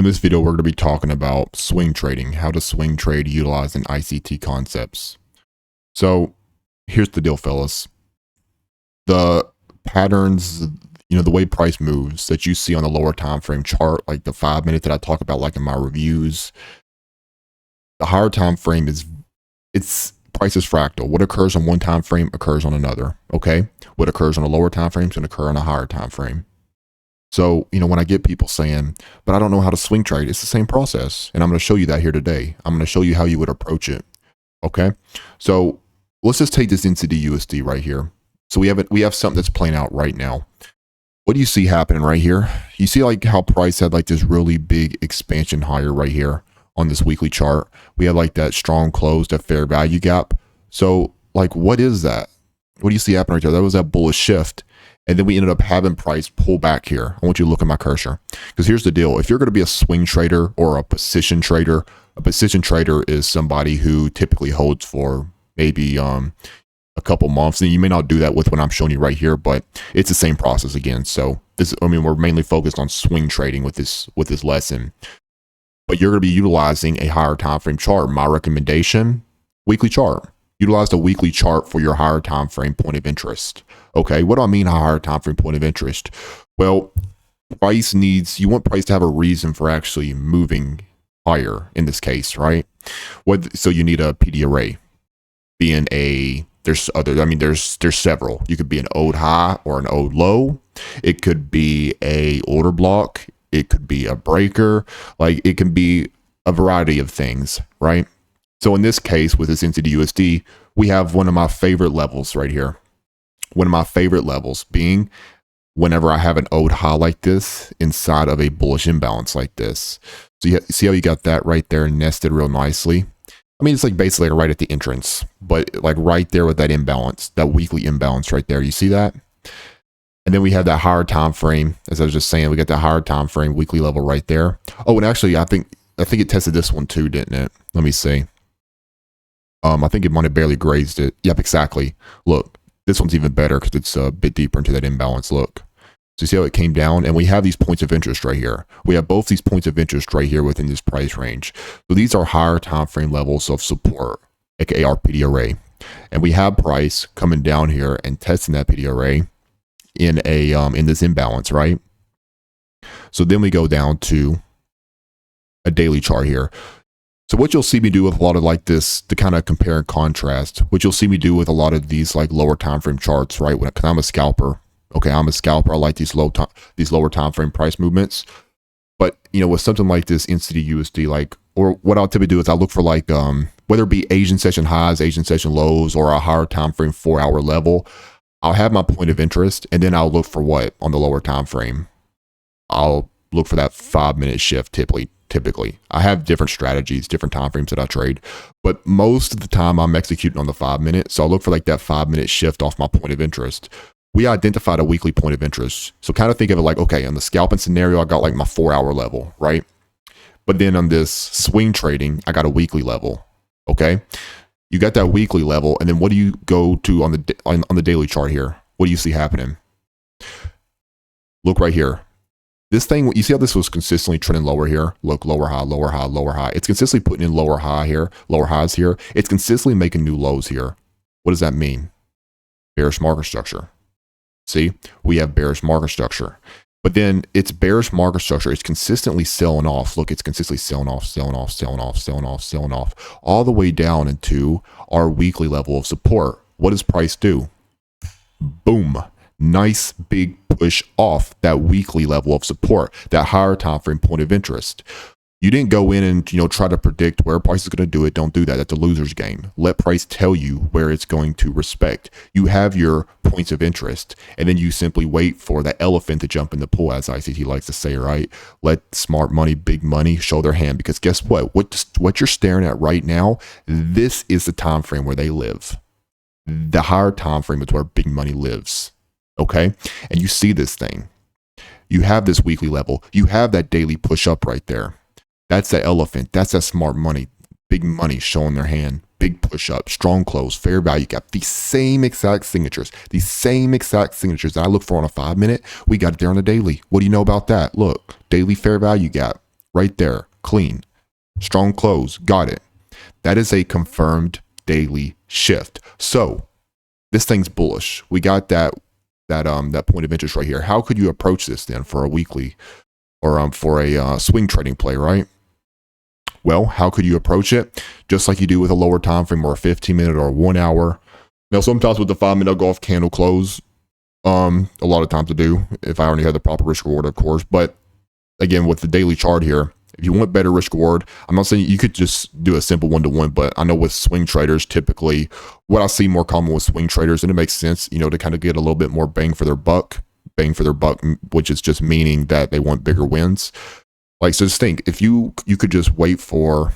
In this video, we're going to be talking about swing trading, how to swing trade utilizing ICT concepts. So here's the deal, fellas. The patterns, the way price moves that you see on the lower time frame chart, like the 5 minute that I talk about, like in my reviews, the higher time frame price is fractal. What occurs on one time frame occurs on another. Okay. What occurs on a lower time frame is going to occur on a higher time frame. So, when I get people saying, but I don't know how to swing trade, it's the same process. And I'm going to show you that here today. I'm going to show you how you would approach it. Okay. So let's just take this into the USD right here. So we have something that's playing out right now. What do you see happening right here? You see like how price had like this really big expansion higher right here on this weekly chart. We had like that strong close, that fair value gap. So like, what is that? What do you see happening right there? That was that bullish shift. And then we ended up having price pull back here. I want you to look at my cursor. Because here's the deal. If you're going to be a swing trader or a position trader is somebody who typically holds for maybe a couple months. And you may not do that with what I'm showing you right here, but it's the same process again. So we're mainly focused on swing trading with this lesson. But you're going to be utilizing a higher time frame chart. My recommendation, weekly chart. Utilize the weekly chart for your higher time frame point of interest. Okay, what do I mean higher time frame point of interest? Well, you want price to have a reason for actually moving higher in this case, right? So you need a PD array. There's several. You could be an old high or an old low. It could be a order block. It could be a breaker. Like it can be a variety of things, right? So in this case, with this NZD-USD, we have one of my favorite levels right here. One of my favorite levels being whenever I have an old high like this inside of a bullish imbalance like this. So you see how you got that right there nested real nicely? I mean, it's like basically right at the entrance, but like right there with that imbalance, that weekly imbalance right there. You see that? And then we have that higher time frame. As I was just saying, we got that higher time frame weekly level right there. Oh, and actually, I think it tested this one too, didn't it? Let me see. I think it might have barely grazed it. Yep, exactly. Look, this one's even better because it's a bit deeper into that imbalance. Look. So you see how it came down? And we have these points of interest right here. We have both these points of interest right here within this price range. So these are higher time frame levels of support, aka our PD array. And we have price coming down here and testing that PD array in this imbalance, right? So then we go down to a daily chart here. So what you'll see me do with a lot of like this, to kind of compare and contrast, what you'll see me do with a lot of these like lower time frame charts, right? Because I'm a scalper. Okay, I'm a scalper. I like these lower time frame price movements. But with something like this NZD-USD, or what I'll typically do is I'll look for like whether it be Asian session highs, Asian session lows, or a higher time frame 4-hour level. I'll have my point of interest, and then I'll look for what on the lower time frame. I'll look for that 5-minute shift typically. I have different strategies, different time frames that I trade, but most of the time I'm executing on the 5 minute. So I'll look for like that 5-minute shift off my point of interest. We identified a weekly point of interest. So kind of think of it like, okay, in the scalping scenario, I got like my 4-hour level, right? But then on this swing trading, I got a weekly level. Okay. You got that weekly level. And then what do you go to on the daily chart here? What do you see happening? Look right here. This thing, you see how this was consistently trending lower here? Look, lower high, lower high, lower high. It's consistently putting in lower highs here. It's consistently making new lows here. What does that mean? Bearish market structure. See, we have bearish market structure. But then it's bearish market structure. It's consistently selling off. Look, it's consistently selling off, all the way down into our weekly level of support. What does price do? Boom. Nice big push off that weekly level of support, that higher time frame point of interest. You didn't go in and try to predict where price is going to do it. Don't do that. That's a loser's game. Let price tell you where it's going to respect. You have your points of interest, and then you simply wait for the elephant to jump in the pool, as ICT likes to say, right? Let smart money, big money show their hand, because guess what? What you're staring at right now, this is the time frame where they live. The higher time frame is where big money lives. Okay, and you see this thing. You have this weekly level. You have that daily push up right there. That's that elephant. That's that smart money. Big money showing their hand. Big push up. Strong close. Fair value gap. These same exact signatures. That I look for on a 5 minute. We got it there on a daily. What do you know about that? Look, daily fair value gap. right there, clean, strong close, got it. That is a confirmed daily shift. So this thing's bullish. We got that point of interest right here. How could you approach this then for a weekly or for a swing trading play, right? Well, how could you approach it? Just like you do with a lower time frame or a 15-minute or 1 hour. Now, sometimes with the 5-minute I'll go off candle close. A lot of times I do, if I already have the proper risk reward, of course. But again, with the daily chart here, if you want better risk reward, I'm not saying you could just do a simple 1-to-1, but I know with swing traders, typically what I see more common with swing traders, and it makes sense, you know, to kind of get a little bit more bang for their buck, which is just meaning that they want bigger wins. Like, so just think, if you could just wait for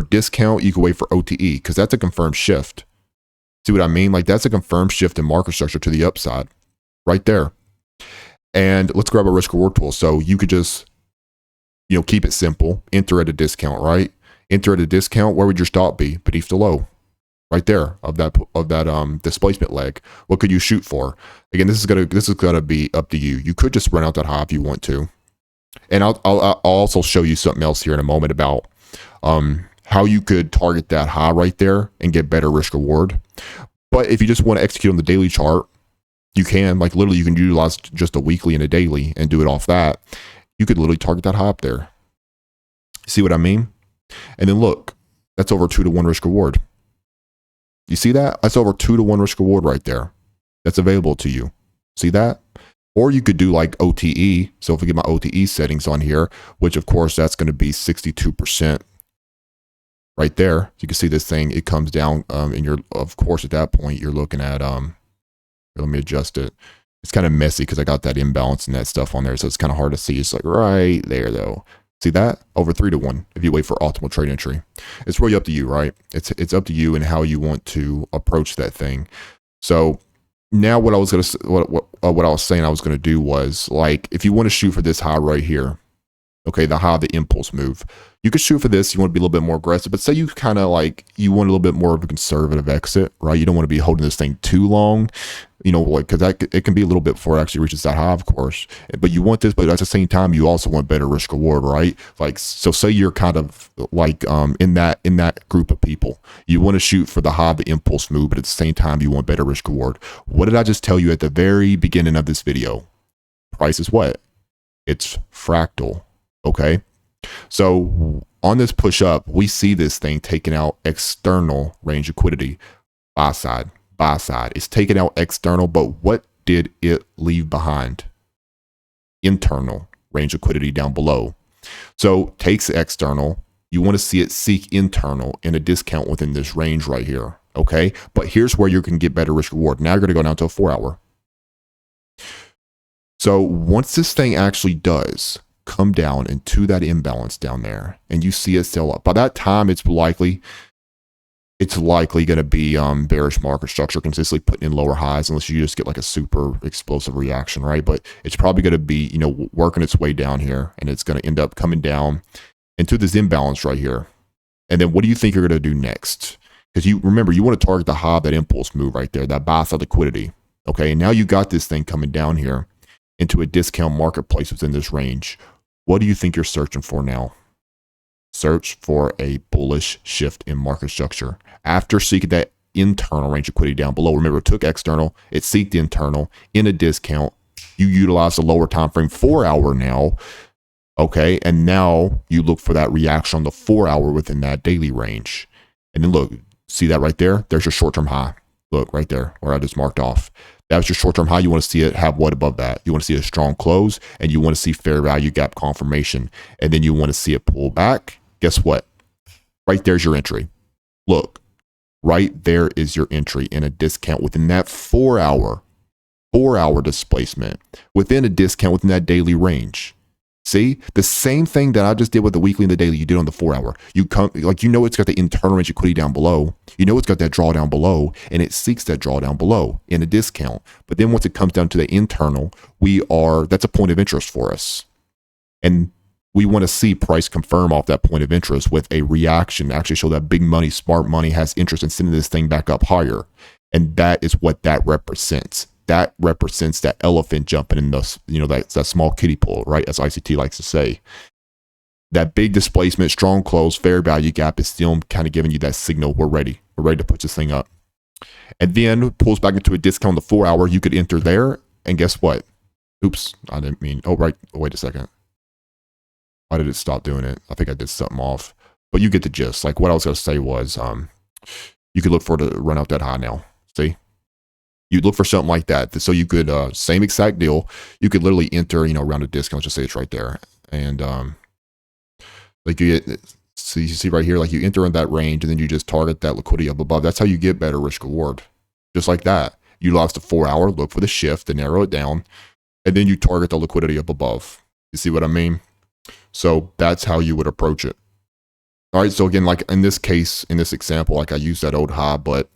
discount, you could wait for OTE, because that's a confirmed shift. See what I mean? Like, that's a confirmed shift in market structure to the upside right there. And let's grab a risk reward tool. So you could just, you know, keep it simple, enter at a discount, right? Enter at a discount. Where would your stop be? Beneath the low right there of that displacement leg. What could you shoot for? Again, this is gonna be up to you. You could just run out that high if you want to. And I'll also show you something else here in a moment about how you could target that high right there and get better risk reward. But if you just want to execute on the daily chart, you can, like, literally you can utilize just a weekly and a daily and do it off that. You could literally target that high up there. See what I mean? And then look, that's over 2-to-1 risk reward. You see that? That's over 2-to-1 risk reward right there. That's available to you. See that? Or you could do like OTE. So if I get my OTE settings on here, which of course that's going to be 62% right there. You can see this thing, it comes down and you're, of course, at that point, you're looking at, let me adjust it. It's kind of messy because I got that imbalance and that stuff on there. So it's kind of hard to see. It's like right there though. See that? Over 3-to-1 if you wait for optimal trade entry. It's really up to you, right? It's up to you and how you want to approach that thing. So now what I was saying I was gonna do was, like, if you want to shoot for this high right here, okay, the high, the impulse move, you could shoot for this. You want to be a little bit more aggressive, but say you kind of like, you want a little bit more of a conservative exit, right? You don't want to be holding this thing too long, you know, like, because it can be a little bit before it actually reaches that high, of course. But you want this, but at the same time, you also want better risk reward, right? Like, so say you're kind of like in that group of people, you want to shoot for the high, the impulse move, but at the same time, you want better risk reward. What did I just tell you at the very beginning of this video? Price is what? It's fractal. Okay, so on this push up, we see this thing taking out external range liquidity. Buy side. It's taking out external, but what did it leave behind? Internal range liquidity down below. So takes external. You want to see it seek internal in a discount within this range right here. Okay, but here's where you can get better risk reward. Now you're going to go down to a 4-hour. So once this thing actually does come down into that imbalance down there and you see it sell up, by that time it's likely going to be bearish market structure, consistently putting in lower highs, unless you just get like a super explosive reaction, right? But it's probably going to be, you know, working its way down here, and it's going to end up coming down into this imbalance right here. And then what do you think you're going to do next? Because you remember, you want to target the high, that impulse move right there, that buy side liquidity. Okay, and now you got this thing coming down here into a discount marketplace within this range. What do you think you're searching for now? Search for a bullish shift in market structure. After seeking that internal range of liquidity down below, remember, it took external, it seeked internal in a discount. You utilize the lower time frame 4-hour now. Okay, and now you look for that reaction on the 4-hour within that daily range. And then look, see that right there? There's your short-term high. Look right there where I just marked off. That's your short-term high. You want to see it have what above that? You want to see a strong close, and you want to see fair value gap confirmation. And then you want to see it pull back. Guess what? Right there's your entry. Look, right there is your entry in a discount within that 4-hour displacement, within a discount within that daily range. See, the same thing that I just did with the weekly and the daily, you did on the 4-hour. You come, like, you know, it's got the internal range liquidity down below. You know, it's got that drawdown below, and it seeks that drawdown below in a discount. But then once it comes down to the internal, that's a point of interest for us. And we want to see price confirm off that point of interest with a reaction, actually show that big money, smart money has interest in sending this thing back up higher. And that is what that represents. That represents that elephant jumping in the, you know, that small kiddie pool, right? As ICT likes to say. That big displacement, strong close, fair value gap is still kind of giving you that signal. We're ready. We're ready to push this thing up. And then pulls back into a discount on the 4 hour. You could enter there. And guess what? Oops, I didn't mean, oh, right. Oh, wait a second. Why did it stop doing it? I think I did something off. But you get the gist. Like what I was going to say was, you could look for it to run out that high now. See? You'd look for something like that. So you could, same exact deal. You could literally enter, around a discount. Just say it's right there. And, like you get, so you see right here, like you enter in that range and then you just target that liquidity up above. That's how you get better risk reward. Just like that. You lost a 4 hour, look for the shift to narrow it down. And then you target the liquidity up above. You see what I mean? So that's how you would approach it. All right. So again, like in this case, in this example, like I use that old high, but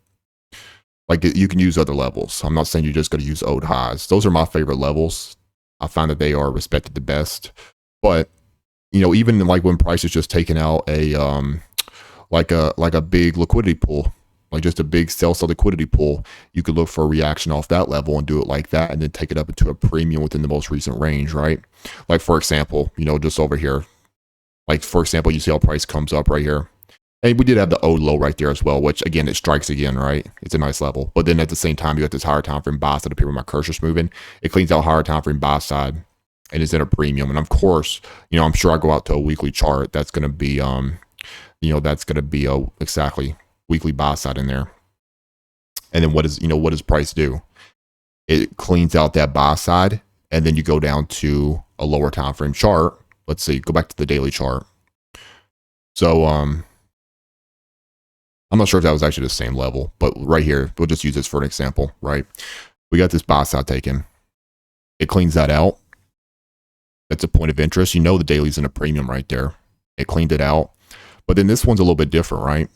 like you can use other levels. I'm not saying you're just going to use old highs. Those are my favorite levels. I find that they are respected the best. But, even like when price is just taking out a, like a big liquidity pool, like just a big sell liquidity pool, you could look for a reaction off that level and do it like that and then take it up into a premium within the most recent range, right? Like for example, just over here, like for example, you see how price comes up right here. And we did have the old low right there as well, which again, it strikes again, right? It's a nice level. But then at the same time, you got this higher time frame buy side up here where my cursor's moving. It cleans out higher time frame buy side and is in a premium. And of course, I'm sure I go out to a weekly chart. That's going to be, that's going to be a exactly weekly buy side in there. And then what does price do? It cleans out that buy side. And then you go down to a lower time frame chart. Let's see, go back to the daily chart. So, I'm not sure if that was actually the same level, but right here, we'll just use this for an example, right? We got this buy side taken. It cleans that out. That's a point of interest. The daily's in a premium right there. It cleaned it out. But then this one's a little bit different, right?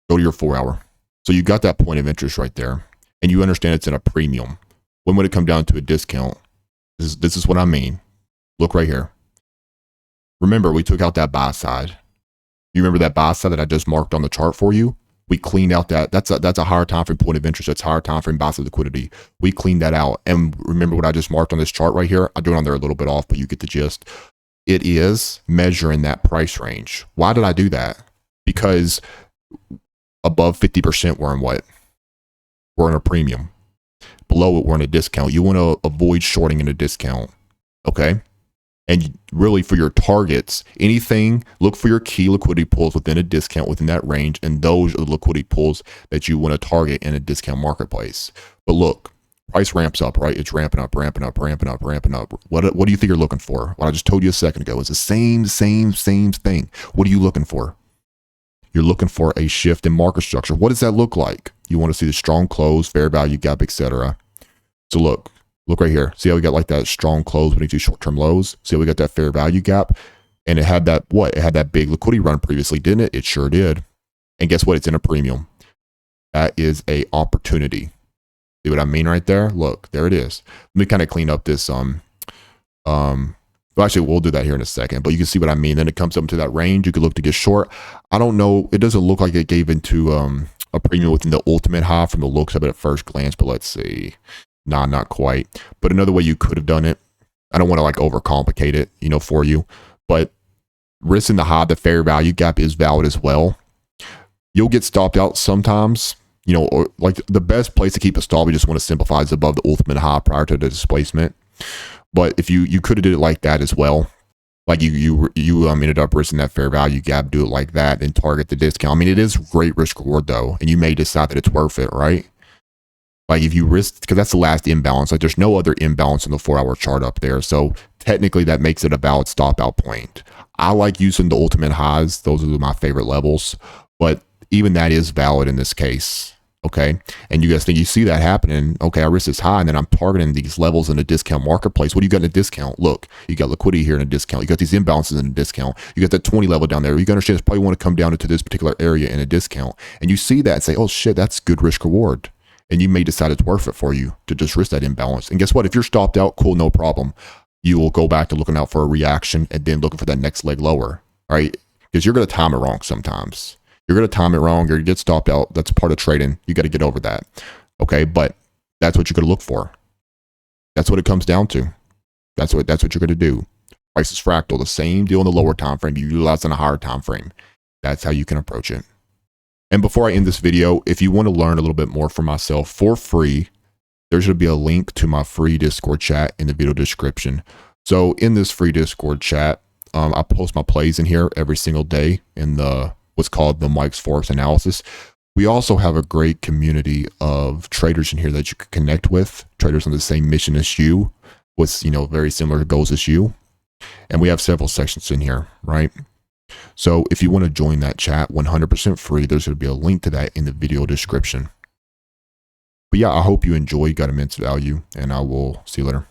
Go to your 4 hour. So you got that point of interest right there. And you understand it's in a premium. When would it come down to a discount? This is what I mean. Look right here. Remember, we took out that buy side. You remember that buy side that I just marked on the chart for you? We cleaned out that. That's a higher time frame point of interest. That's higher time frame buy side liquidity. We cleaned that out. And remember what I just marked on this chart right here? I drew it on there a little bit off, but you get the gist. It is measuring that price range. Why did I do that? Because above 50%, we're in what? We're in a premium. Below it, we're in a discount. You want to avoid shorting in a discount. Okay? And really for your targets, anything, look for your key liquidity pools within a discount within that range. And those are the liquidity pools that you want to target in a discount marketplace. But look, price ramps up, right? It's ramping up, ramping up, ramping up, ramping up. What do you think you're looking for? What I just told you a second ago is the same thing. What are you looking for? You're looking for a shift in market structure. What does that look like? You want to see the strong close, fair value gap, etc. So look right here. See how we got like that strong close when you do short-term lows? See how we got that fair value gap? And it had that, what? It had that big liquidity run previously, didn't it? It sure did. And guess what? It's in a premium. That is a opportunity. See what I mean right there? Look, there it is. Let me kind of clean up this, well, actually, we'll do that here in a second, but you can see what I mean. Then it comes up to that range. You could look to get short. I don't know. It doesn't look like it gave into a premium within the ultimate high from the looks of it at first glance, but let's see. Nah, not quite. But another way you could have done it, I don't want to like overcomplicate it, for you, but risk in the high, the fair value gap is valid as well. You'll get stopped out sometimes, or like the best place to keep a stop, you just want to simplify is above the ultimate high prior to the displacement. But if you could have did it like that as well, like you ended up risking that fair value gap, do it like that and target the discount. I mean, it is great risk reward though, and you may decide that it's worth it, right? Like if you risk, because that's the last imbalance, like there's no other imbalance in the 4 hour chart up there. So technically that makes it a valid stop out point. I like using the ultimate highs. Those are my favorite levels, but even that is valid in this case. Okay. And you guys think you see that happening. Okay. I risk this high and then I'm targeting these levels in a discount marketplace. What do you got in a discount? Look, you got liquidity here in a discount. You got these imbalances in a discount. You got that 20 level down there. You can understand it's probably want to come down into this particular area in a discount. And you see that and say, oh shit, that's good risk reward. And you may decide it's worth it for you to just risk that imbalance. And guess what? If you're stopped out, cool, no problem. You will go back to looking out for a reaction and then looking for that next leg lower, right? Because you're going to time it wrong sometimes. You're going to time it wrong. You're going to get stopped out. That's part of trading. You got to get over that. Okay. But that's what you're going to look for. That's what it comes down to. That's what you're going to do. Price is fractal, the same deal in the lower time frame you utilize in a higher time frame. That's how you can approach it. And before I end this video, if you want to learn a little bit more from myself for free, there should be a link to my free Discord chat in the video description. So in this free Discord chat, I post my plays in here every single day in the what's called the Mike's Forex analysis. We also have a great community of traders in here that you can connect with, traders on the same mission as you, with very similar goals as you. And we have several sections in here, right? So if you want to join that chat 100% free, there's going to be a link to that in the video description. But yeah, I hope you enjoyed, got immense value, and I will see you later.